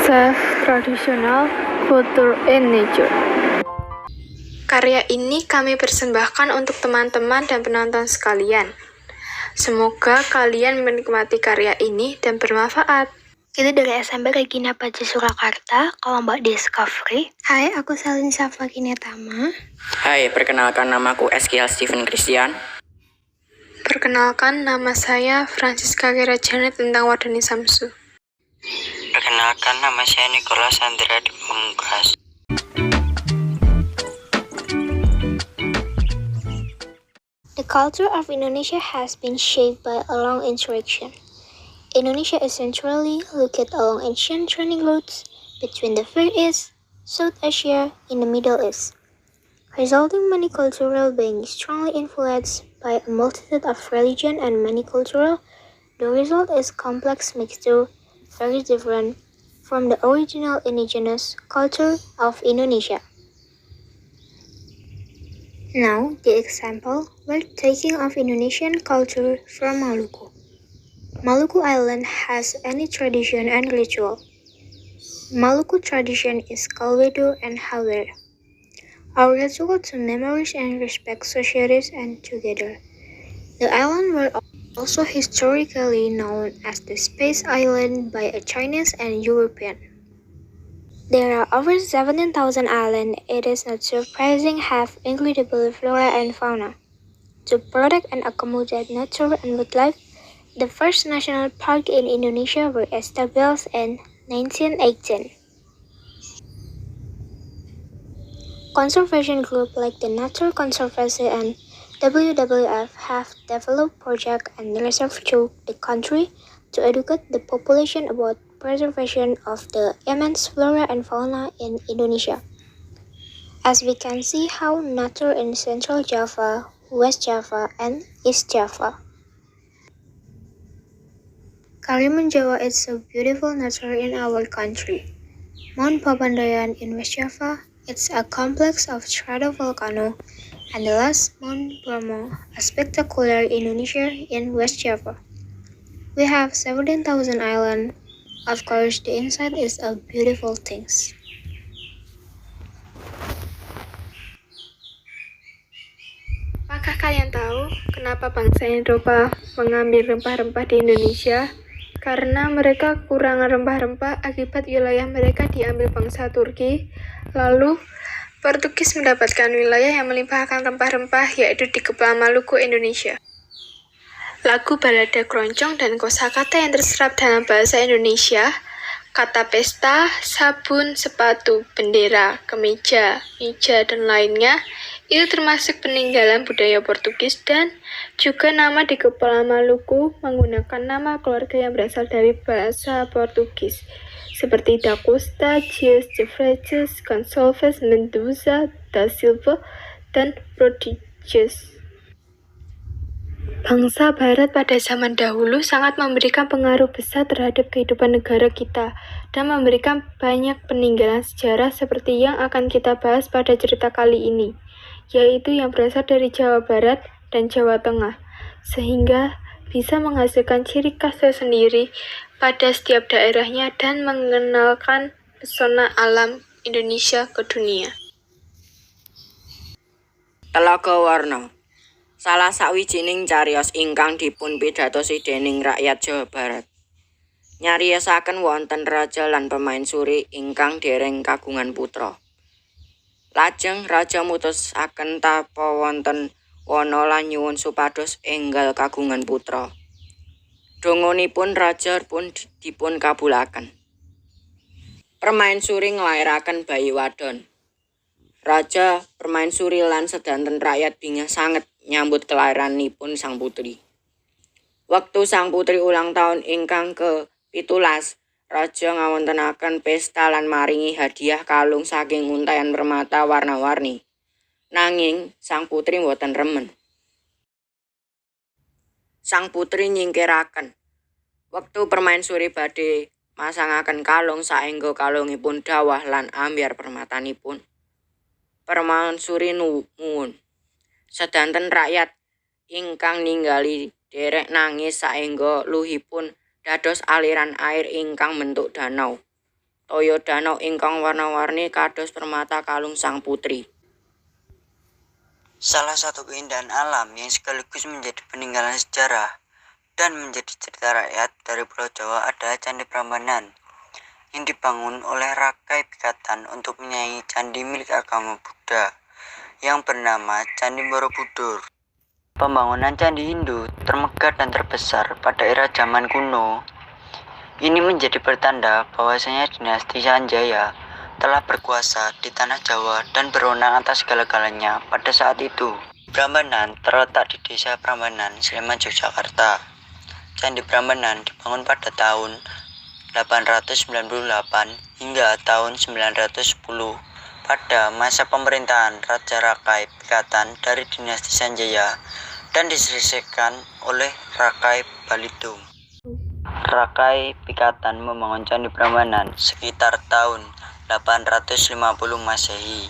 Save Traditional Culture in Nature. Karya ini kami persembahkan untuk teman-teman dan penonton sekalian. Semoga kalian menikmati karya ini dan bermanfaat. Kita dari SMP Regina Paja Surakarta, kelompok Discovery. Hai, aku Salin Safa Kinetama. Hai, perkenalkan namaku Eskiel Steven Christian. Perkenalkan, nama saya Francisca Gerajani tentang Wardani Samsu. Perkenalkan, nama saya Nicholas Andrea di Pamungkas. The culture of Indonesia has been shaped by a long interaction. Indonesia is centrally located along ancient training routes between the Far East, South Asia, and the Middle East, resulting many cultural being strongly influenced by a multitude of religion and many cultural. The result is complex mixture, very different from the original indigenous culture of Indonesia. Now, the example we're taking of Indonesian culture from Maluku. Maluku Island has any tradition and ritual. Maluku tradition is Kalwedo and Hawere. Our ritual to memorize and respect societies and together. The island were also historically known as the Space Island by a Chinese and European. There are over 17,000 islands. It is not surprising have incredible flora and fauna. To protect and accommodate nature and wildlife, the first national park in Indonesia were established in 1918. Conservation groups like the Nature Conservancy and WWF have developed projects and research through the country to educate the population about preservation of the immense flora and fauna in Indonesia. As we can see how nature in Central Java, West Java, and East Java. Karimun Jawa is so beautiful nature in our country. Mount Papandayan in West Java, it's a complex of stratovolcano, and the last Mount Bromo, a spectacular Indonesia in West Java. We have 17,000 islands. Of course, the inside is a beautiful things. Apakah kalian tahu kenapa bangsa Eropa mengambil rempah-rempah di Indonesia? Karena mereka kekurangan rempah-rempah akibat wilayah mereka diambil bangsa Turki. Lalu, Portugis mendapatkan wilayah yang melimpahkan rempah-rempah yaitu di Kepulauan Maluku, Indonesia. Lagu balada keroncong dan kosakata yang terserap dalam bahasa Indonesia, kata pesta, sabun, sepatu, bendera, kemeja, meja, dan lainnya, itu termasuk peninggalan budaya Portugis dan juga nama di Kepulauan Maluku menggunakan nama keluarga yang berasal dari bahasa Portugis, seperti Da Costa, Dias de Freitas, Gonçalves, Mendoza, da Silva, dan Rodrigues. Bangsa Barat pada zaman dahulu sangat memberikan pengaruh besar terhadap kehidupan negara kita dan memberikan banyak peninggalan sejarah seperti yang akan kita bahas pada cerita kali ini, yaitu yang berasal dari Jawa Barat dan Jawa Tengah, sehingga bisa menghasilkan ciri khas tersendiri pada setiap daerahnya dan mengenalkan pesona alam Indonesia ke dunia. Telaga Warna, salah sawijining cariyos ingkang dipun pidhatosi déning rakyat Jawa Barat. Nyariosaken wonten raja lan pemaisuri ingkang dereng kagungan putra. Lajeng raja mutusaken tapa wonten wana lan nyuwun supados enggal kagungan putra. Dongonipun raja pun dipun kabulaken. Permaisuri nglairaken bayi wadon. Raja, permaisuri lan sedanten rakyat bingah sanget nyambut kelairanipun sang putri. Waktu sang putri ulang tahun ingkang ke-17, raja ngawontenaken pesta lan maringi hadiah kalung saking untayan permata warna-warni. Nanging sang putri mboten remen. Sang putri nyingkiraken. Wektu permaisuri badhe masangaken kalung saengga kalungipun dawah lan ambyar permatanipun. Permaisuri nuwun. Sedanten rakyat ingkang ningali derek nangis saengga luhipun dados aliran air ingkang bentuk danau. toya danau ingkang warna-warni kados permata kalung sang putri. Salah satu keindahan alam yang sekaligus menjadi peninggalan sejarah dan menjadi cerita rakyat dari Pulau Jawa adalah Candi Prambanan yang dibangun oleh Rakai Pikatan untuk menyaingi candi milik agama Buddha yang bernama Candi Borobudur. Pembangunan candi Hindu termegah dan terbesar pada era zaman kuno. Ini menjadi pertanda bahwasanya dinasti Sanjaya telah berkuasa di tanah Jawa dan berwenang atas segala-galanya pada saat itu. Prambanan terletak di Desa Prambanan, Sleman, Yogyakarta. Candi Prambanan dibangun pada tahun 898 hingga tahun 910 pada masa pemerintahan Raja Rakai Pikatan dari dinasti Sanjaya dan diselesaikan oleh Rakai Balitung. Rakai Pikatan membangun Candi Prambanan sekitar tahun 850 Masehi.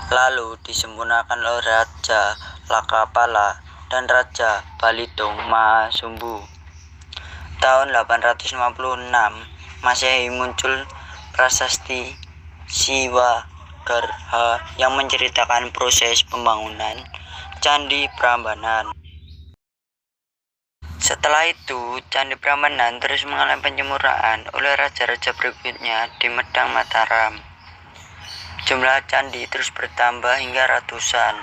Lalu disempurnakan oleh Raja Lakapala dan Raja Balitung Mahasumbu. Tahun 856 Masehi muncul prasasti Siwagarha yang menceritakan proses pembangunan Candi Prambanan. Setelah itu, Candi Prambanan terus mengalami penyempurnaan oleh raja-raja berikutnya di Medang Mataram. Jumlah candi terus bertambah hingga ratusan.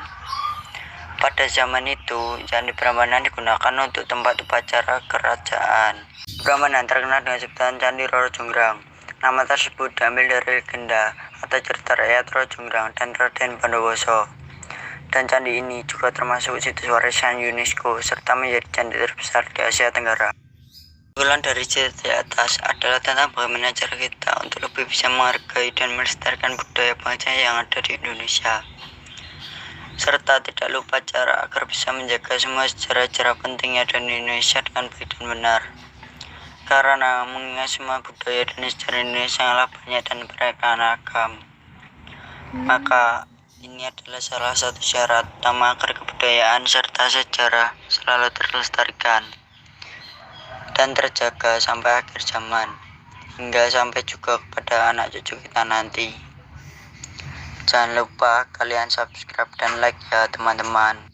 Pada zaman itu, Candi Prambanan digunakan untuk tempat upacara kerajaan. Prambanan terkenal dengan sebutan Candi Roro Jonggrang. Nama tersebut diambil dari legenda atau cerita rakyat Roro Jonggrang dan Raden Bondowoso. Dan candi ini juga termasuk situs warisan UNESCO serta menjadi candi terbesar di Asia Tenggara. Kesimpulan dari cerita di atas adalah tentang bagaimana cara kita untuk lebih bisa menghargai dan melestarikan budaya bangsa yang ada di Indonesia. Serta tidak lupa cara agar bisa menjaga semua sejarah-sejarah pentingnya di Indonesia dengan baik dan benar. Karena mengingat semua budaya dan sejarah Indonesia sangatlah banyak dan beragam. Maka ini adalah salah satu syarat utama agar kebudayaan serta sejarah selalu terlestarikan dan terjaga sampai akhir zaman, hingga sampai juga kepada anak cucu kita nanti. Jangan lupa kalian subscribe dan like ya teman-teman.